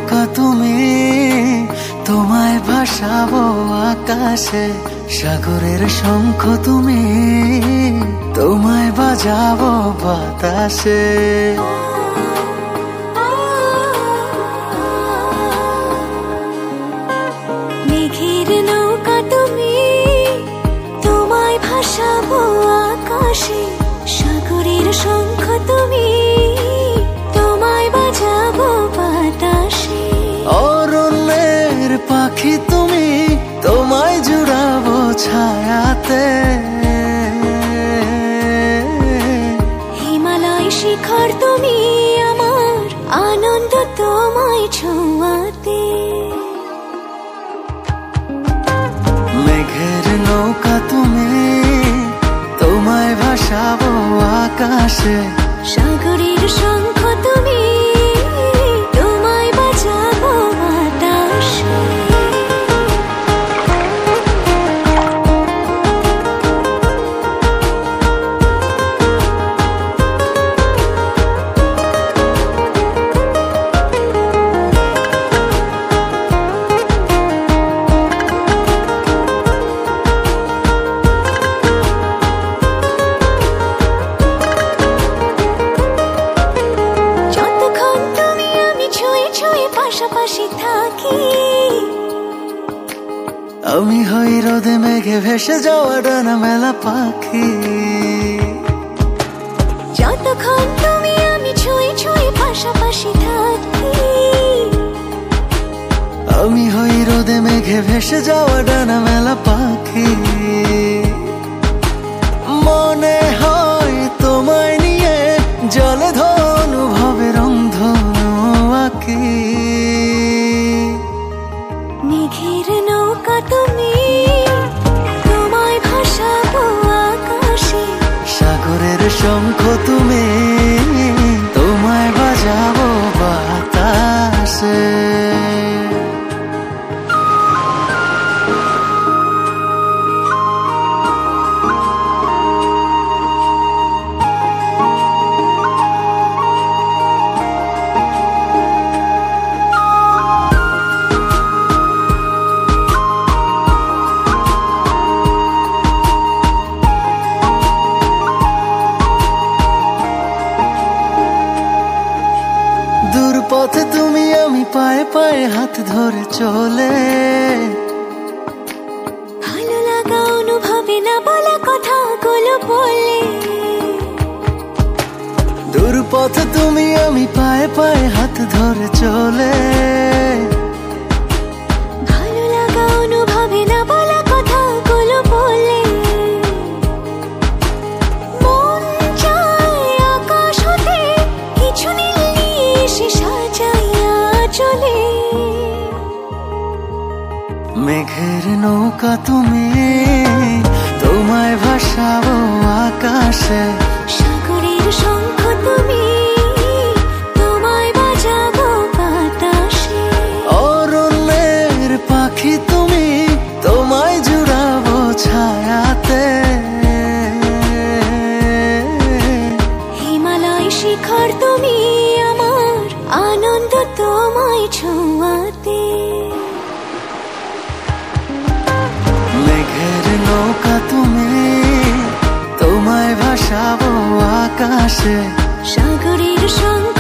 নৌকা তুমি, তোমায় ভাসাবো আকাশে। সাগরের শঙ্খ তুমি, তোমায় বাজাবো বাতাসে। মেঘের নৌকা তুমি, তোমায় ভাসাবো আকাশে। সাগরের শঙ্খ তুমি, তোমায় বাজাবো বাতাসে। অরণ্যের পাখি তুমি, তোমায় জুড়াবো ছায়াতে। হিমালয় শিখর তুমি, আমার আনন্দ তোমায় ছোঁয়াতে। মেঘের নৌকা তুমি, তোমায় ভাসাবো আকাশে। সাগরের শঙ্খ তুমি, তোমায় বাজাবো বাতাসে। পাশাপাশি থাকি, আমি হই রোদে মেঘে ভেসে যাওয়া ডানা মেলা পাখি। যতক্ষণ তুমি আমি ছুঁয়ে ছুঁয়ে পাশাপাশি থাকি। আমি হই রোদে মেঘে ভেসে যাওয়া ডানা মেলা পাখি। মনে হয় তোমায় নিয়ে জলে অনুভবের অন্ধনু আঁকি। মেঘের নৌকা তুমি, তোমায় ভাসাবো আকাশে। সাগরের শঙ্খ তুমি, তোমায় বাজাবো বাতাসে। পথে তুমি আমি পায়ে পায়ে হাত ধরে চলে। ভালো লাগা অনুভবে না বলা কথাগুলো বলে। দূর পথে তুমি আমি পায়ে পায়ে হাত ধরে চলে। ভালো লাগা অনুভবে না বলা কথাগুলো বলে। মন চায় আকাশ হতে কিছু নীল নিয়ে এসে সাজাইয়া চলে। মেঘের নৌকা তুমি, তোমায় ভাসাবো আকাশে। সাগরের শঙ্খ তুমি, তোমায় বাজাবো বাতাসে। অরণ্যের পাখি তুমি, তোমায় জুড়াবো ছায়াতে। হিমালয় শিখর তুমি, আমার আনন্দ তোমায় ছোঁয়াতে। মেঘের নৌকা তুমি, তোমায় ভাসাবো আকাশে। সাগরের শঙ্খ